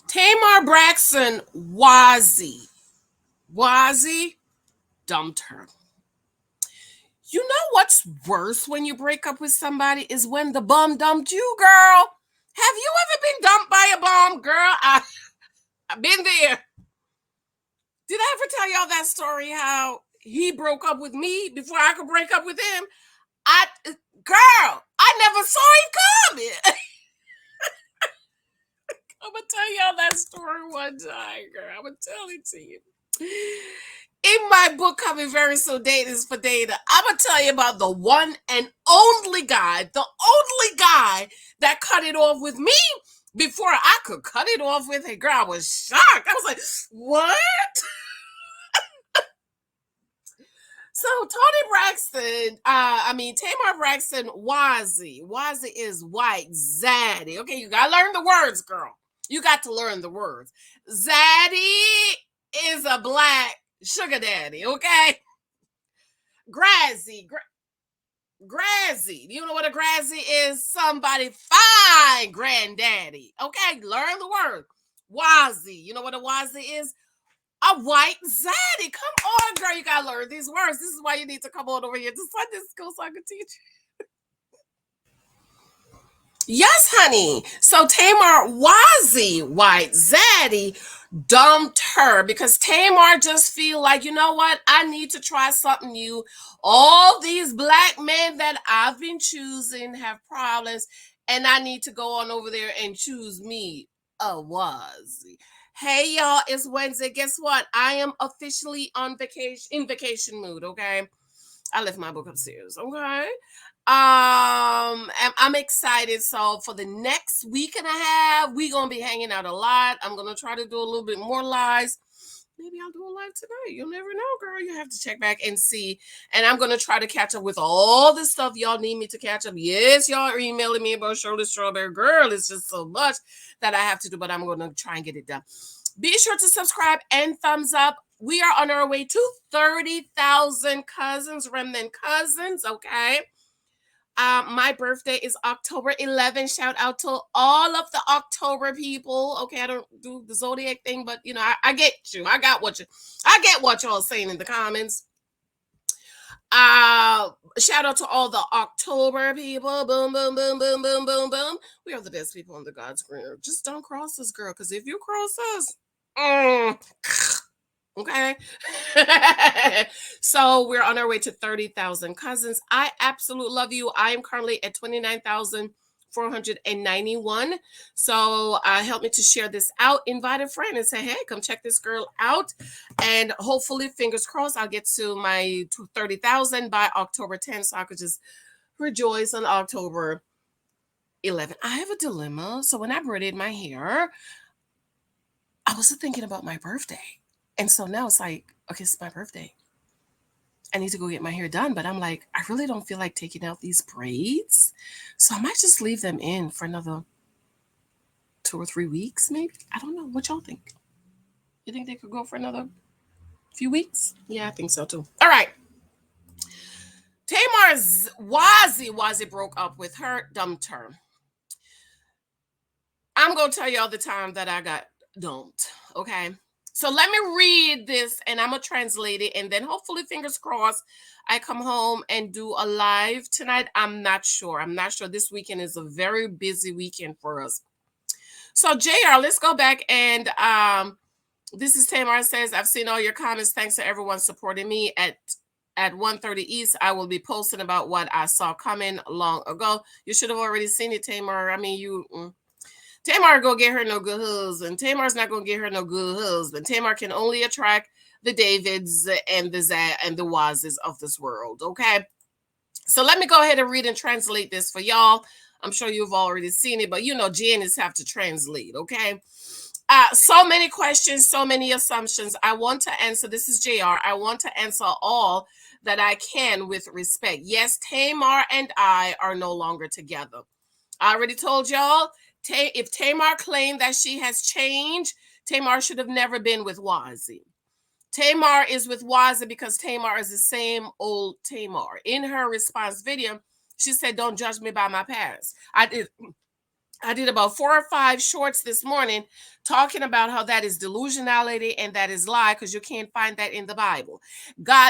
Tamar Braxton Wazzy dumped her. You know what's worse when you break up with somebody is when the bum dumped you, girl. Have you ever been dumped by a bum, girl? I've been there. Did I ever tell y'all that story how he broke up with me before I could break up with him? Girl, I never saw it coming. I'm gonna tell y'all that story one time, girl. I'm gonna tell it to you. In my book coming very soon, Date is for Data, I'm gonna tell you about the one and only guy, that cut it off with me before I could cut it off with a girl. I was shocked. I was like, what? So Tony Braxton, Tamar Braxton Wazzy. Wazzy is white. Zaddy. Okay, you gotta learn the words, girl. You got to learn the words. Zaddy is a black sugar daddy, okay? Grazzy. Grazzy. You know what a grazzy is? Somebody fine granddaddy. Okay, learn the word. Wazzy. You know what a wazzy is? A white zaddy. Come on, girl. You gotta learn these words. This is why you need to come on over here to Sunday school so I can teach you. Yes, honey. So Tamar Wazzy, white zaddy, dumped her because Tamar just feel like, you know what? I need to try something new. All these black men that I've been choosing have problems, and I need to go on over there and choose me a Wazzy. Hey y'all, it's Wednesday. Guess what? I am officially on vacation, in vacation mood, okay? I left my book upstairs, okay? I'm excited. So for the next week and a half, we're gonna be hanging out a lot. I'm gonna try to do a little bit more lives. Maybe I'll do a live tonight. You'll never know, girl. You have to check back and see. And I'm gonna try to catch up with all the stuff y'all need me to catch up. Yes, y'all are emailing me about Shirley Strawberry. Girl, it's just so much that I have to do, but I'm gonna try and get it done. Be sure to subscribe and thumbs up. We are on our way to 30,000 cousins, remnant cousins, okay? My birthday is October 11th. Shout out to all of the October people. Okay, I don't do the zodiac thing, but you know, I get you. I get what y'all saying in the comments. Shout out to all the October people. Boom, boom, boom, boom, boom, boom, boom. We are the best people on the God's green earth. Just don't cross us, girl, because if you cross us, okay. So we're on our way to 30,000 cousins. I absolutely love you. I am currently at 29,491. So help me to share this out. Invite a friend and say, hey, come check this girl out. And hopefully, fingers crossed, I'll get to my 30,000 by October 10th. So I could just rejoice on October 11th. I have a dilemma. So when I braided my hair, I was thinking about my birthday. And so now it's like, okay, it's my birthday. I need to go get my hair done. But I'm like, I really don't feel like taking out these braids. So I might just leave them in for another 2 or 3 weeks, maybe. I don't know. What y'all think? You think they could go for another few weeks? Yeah, I think so too. All right. Tamar's Wazzy broke up with her, dumped her. I'm going to tell you all the time that I got dumped, okay? So let me read this and I'm going to translate it. And then hopefully, fingers crossed, I come home and do a live tonight. I'm not sure. This weekend is a very busy weekend for us. So JR, let's go back and this is Tamar says, I've seen all your comments. Thanks to everyone supporting me at 1:30 East. I will be posting about what I saw coming long ago. You should have already seen it, Tamar. I mean, Tamar go get her no good husband. Tamar's not gonna get her no good husband. Tamar can only attract the Davids and the Wazes of this world. Okay. So let me go ahead and read and translate this for y'all. I'm sure you've already seen it, but you know, Janice have to translate. Okay. So many questions, so many assumptions. I want to answer. This is JR. I want to answer all that I can with respect. Yes, Tamar and I are no longer together. I already told y'all. If Tamar claimed that she has changed, Tamar should have never been with Wazzy. Tamar is with Wazzy because Tamar is the same old Tamar. In her response video, she said, don't judge me by my past. I did about 4 or 5 shorts this morning talking about how that is delusionality and that is lie, because you can't find that in the Bible.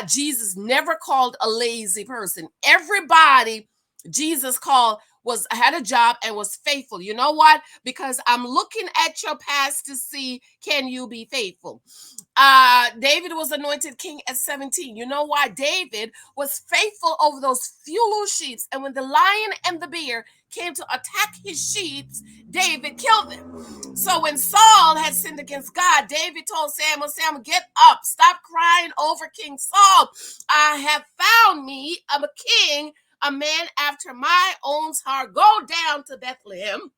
Jesus never called a lazy person. Everybody Jesus called was had a job and was faithful. You know what? Because I'm looking at your past to see, can you be faithful? David was anointed king at 17. You know why? David was faithful over those few little sheep. And when the lion and the bear came to attack his sheep, David killed them. So when Saul had sinned against God, David told Samuel, Samuel, get up, stop crying over King Saul. I have found me a king, a man after my own heart. Go down to Bethlehem,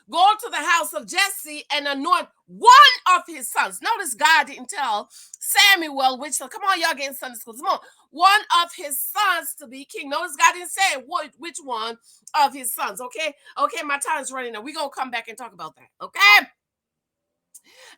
go to the house of Jesse and anoint one of his sons. Notice God didn't tell Samuel, come on, y'all getting Sunday school. Come on, one of his sons to be king. Notice God didn't say which one of his sons. Okay, my time is running out. We're gonna come back and talk about that. Okay.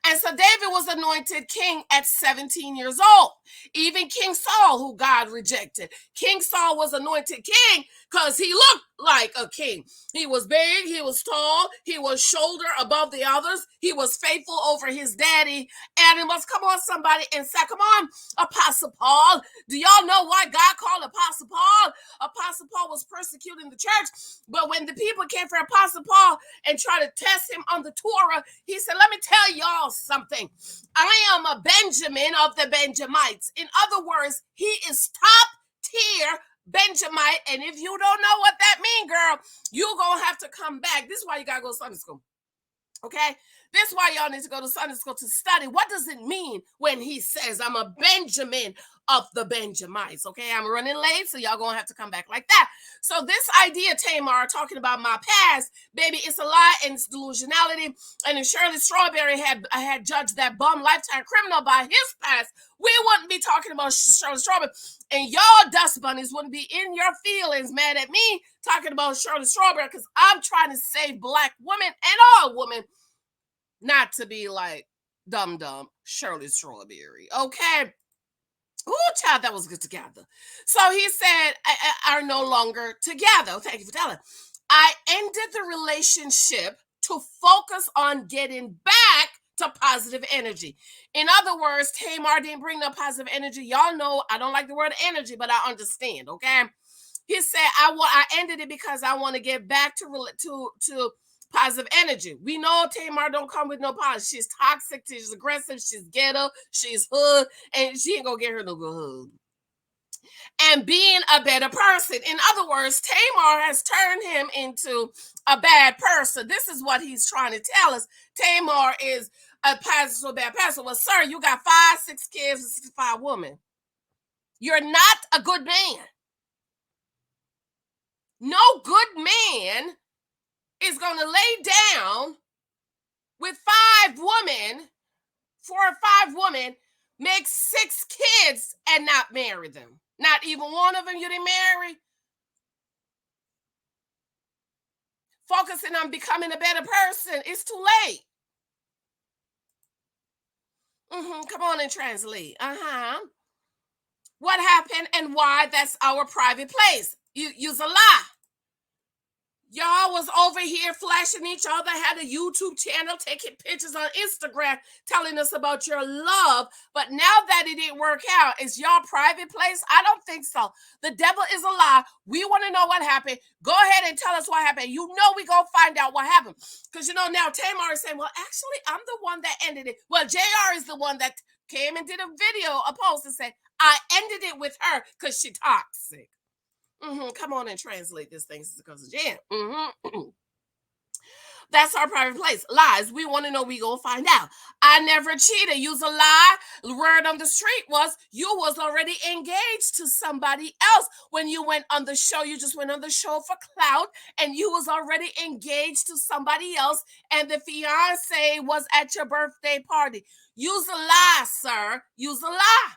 And so David was anointed king at 17 years old. Even King Saul, who God rejected. King Saul was anointed king because he looked like a king. He was big, he was tall, he was shoulder above the others. He was faithful over his daddy animals. Come on, somebody, and say, come on, Apostle Paul. Do y'all know why God called Apostle Paul? Apostle Paul was persecuting the church, but when the people came for Apostle Paul and tried to test him on the Torah, he said, let me tell y'all something. I am a Benjamin of the Benjamites. In other words, he is top tier Benjamite. And if you don't know what that means, girl, you're going to have to come back. This is why you got to go to Sunday school. Okay? This is why y'all need to go to Sunday school to study. What does it mean when he says, I'm a Benjamin of the Benjamites? Okay, I'm running late, so y'all gonna have to come back like that. So this idea, Tamar, talking about my past, baby, it's a lie and it's delusionality. And if Shirley Strawberry had judged that bum lifetime criminal by his past, we wouldn't be talking about Shirley Strawberry. And y'all dust bunnies wouldn't be in your feelings mad at me talking about Shirley Strawberry, because I'm trying to save Black women and all women not to be like dumb Shirley Strawberry. Okay. Ooh, child, that was good together. So he said, are no longer together. Thank you for telling. I ended the relationship to focus on getting back to positive energy. In other words, Tamar didn't bring no positive energy. Y'all know I don't like the word energy, but I understand. Okay. He said, I ended it because I want to get back to positive energy. We know Tamar don't come with no positive. She's toxic, she's aggressive, she's ghetto, she's hood, and she ain't gonna get her no good hug. And being a better person. In other words, Tamar has turned him into a bad person. This is what he's trying to tell us. Tamar is a bad person. Well, sir, you got 5, 6 kids, and 65 women. You're not a good man. No good man is going to lay down with 5 women, 4 or 5 women, make 6 kids and not marry them. Not even one of them you didn't marry. Focusing on becoming a better person, it's too late. Come on and translate. What happened and why? That's our private place. You's a lie. Y'all was over here flashing each other, had a YouTube channel, taking pictures on Instagram, telling us about your love. But now that it didn't work out, is y'all private place? I don't think so. The devil is a lie. We want to know what happened. Go ahead and tell us what happened. You know we gonna find out what happened. Because now Tamar is saying, well, actually, I'm the one that ended it. Well, JR is the one that came and did a video, a post, and said, I ended it with her because she toxic. Come on and translate this thing, Sister Cousin Jan. That's our private place. Lies. We want to know. We gonna find out. I never cheated. Use a lie. The word on the street was you was already engaged to somebody else when you went on the show. You just went on the show for clout, and you was already engaged to somebody else. And the fiance was at your birthday party. Use a lie, sir. Use a lie.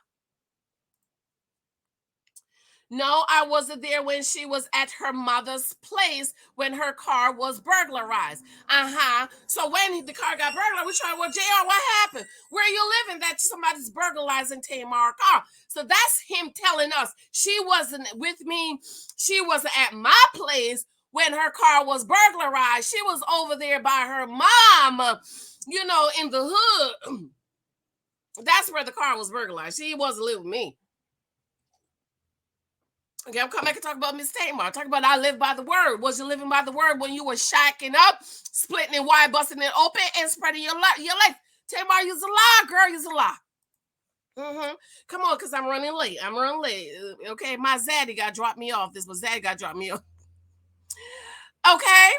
No, I wasn't there when she was at her mother's place when her car was burglarized. So when the car got burglarized, we tried, well, JR, what happened? Where are you living that somebody's burglarizing Tamar's car? So that's him telling us she wasn't with me. She wasn't at my place when her car was burglarized. She was over there by her mom, you know, in the hood. That's where the car was burglarized. She wasn't living with me. Okay, I'm coming back and talk about Miss Tamar. Talk about I live by the word. Was you living by the word when you were shacking up, splitting it wide, busting it open, and spreading your life? Tamar, you's a lie, girl. You's a lie. Come on, because I'm running late. Okay, my ZADDY got dropped me off. This was ZADDY got dropped me off. Okay.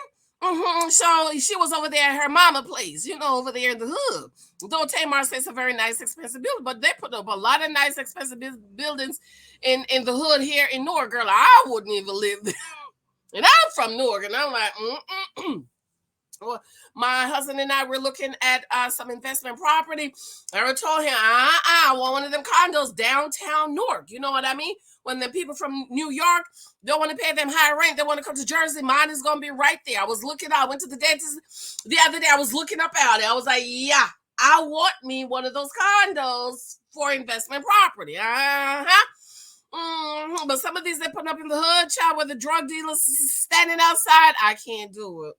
So she was over there at her mama place, you know, over there in the hood. Though Tamar says it's a very nice, expensive building, but they put up a lot of nice, expensive buildings in the hood here in Newark. Girl, I wouldn't even live there. And I'm from Newark, and I'm like, Well, my husband and I were looking at some investment property. I told him, I want one of them condos downtown Newark. You know what I mean? When the people from New York don't want to pay them high rent, they want to come to Jersey. Mine is going to be right there. I went to the dentist the other day. I was looking up at it. I was like, yeah, I want me one of those condos for investment property. But some of these they put up in the hood, child, where the drug dealers standing outside. I can't do it.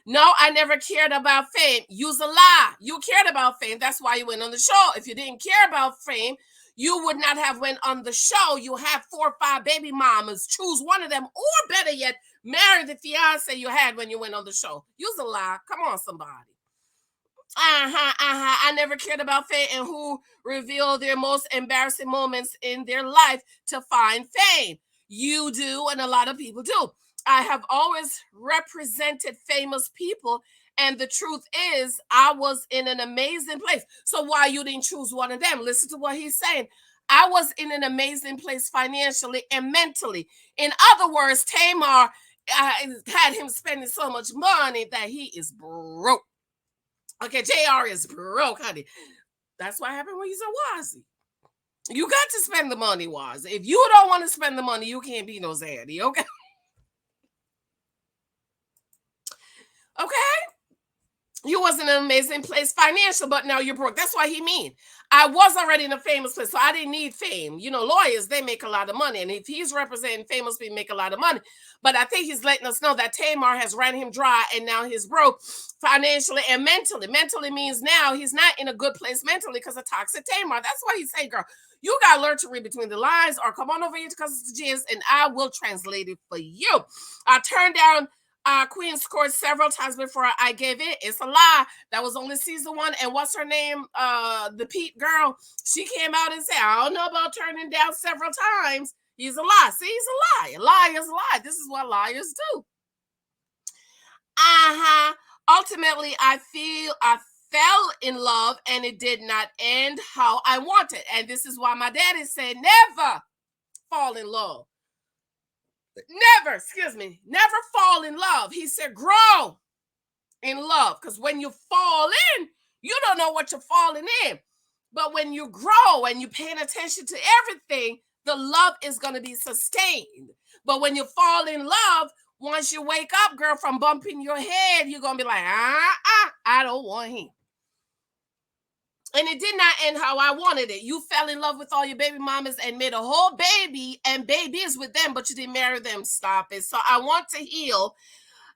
No, I never cared about fame. You's a lie. You cared about fame. That's why you went on the show. If you didn't care about fame, you would not have went on the show. You have 4 or 5 baby mamas. Choose one of them, or better yet, marry the fiance you had when you went on the show. You's a lie. Come on, somebody. I never cared about fame and who reveal their most embarrassing moments in their life to find fame. You do, and a lot of people do. I have always represented famous people, and the truth is, I was in an amazing place. So why you didn't choose one of them? Listen to what he's saying. I was in an amazing place financially and mentally. In other words, Tamar had him spending so much money that he is broke. Okay, JR is broke, honey. That's what happened when you said Wazzy. You got to spend the money, Wazzy. If you don't want to spend the money, you can't be no zaddy, okay? Okay? You was in an amazing place financial, but now you're broke. That's what he mean. I was already in a famous place, so I didn't need fame. You know, lawyers, they make a lot of money. And if he's representing famous people, make a lot of money. But I think he's letting us know that Tamar has ran him dry, and now he's broke financially and mentally. Mentally means now he's not in a good place mentally because of toxic Tamar. That's why he's saying, girl, you got to learn to read between the lines, or come on over here to Cousins to Jizz, and I will translate it for you. I turned down Queen's Court several times before I gave it. It's a lie. That was only season 1. And what's her name? The Pete girl. She came out and said, I don't know about turning down several times. He's a lie. See, he's a lie. A lie is a lie. This is what liars do. Ultimately, I fell in love, and it did not end how I wanted. And this is why my daddy said, never fall in love. Never fall in love. He said, grow in love. Because when you fall in, you don't know what you're falling in. But when you grow and you're paying attention to everything, the love is going to be sustained. But when you fall in love, once you wake up, girl, from bumping your head, you're going to be like, I don't want him. And it did not end how I wanted it. You fell in love with all your baby mamas and made a whole baby and babies with them, but you didn't marry them. Stop it. So I want to heal.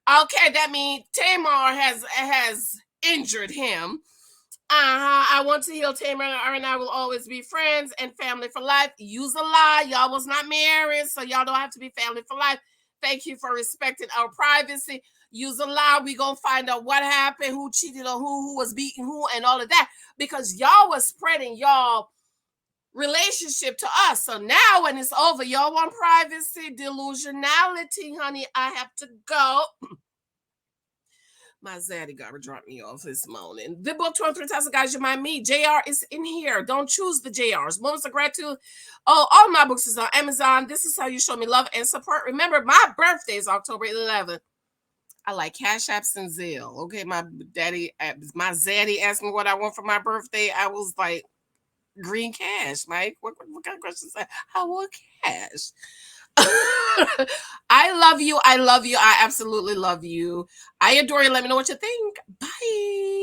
Okay, that means Tamar has injured him. I want to heal. Tamar and I will always be friends and family for life. You's a lie. Y'all was not married, so y'all don't have to be family for life. Thank you for respecting our privacy. You's a lie. We gonna find out what happened, who cheated on who was beating who, and all of that, because y'all was spreading y'all relationship to us. So now when it's over, y'all want privacy, delusionality, honey. I have to go. My zaddy got to drop me off this morning. The book 23,000 Guys You Mind Me. JR is in here. Don't choose the JRs. Moments of Gratitude. Oh, all my books is on Amazon. This is how you show me love and support. Remember, my birthday is October 11th. I like Cash Apps and Zelle. Okay, my zaddy asked me what I want for my birthday. I was like, green cash, Mike. What kind of question is that? I want cash. I love you. I love you. I absolutely love you. I adore you. Let me know what you think. Bye.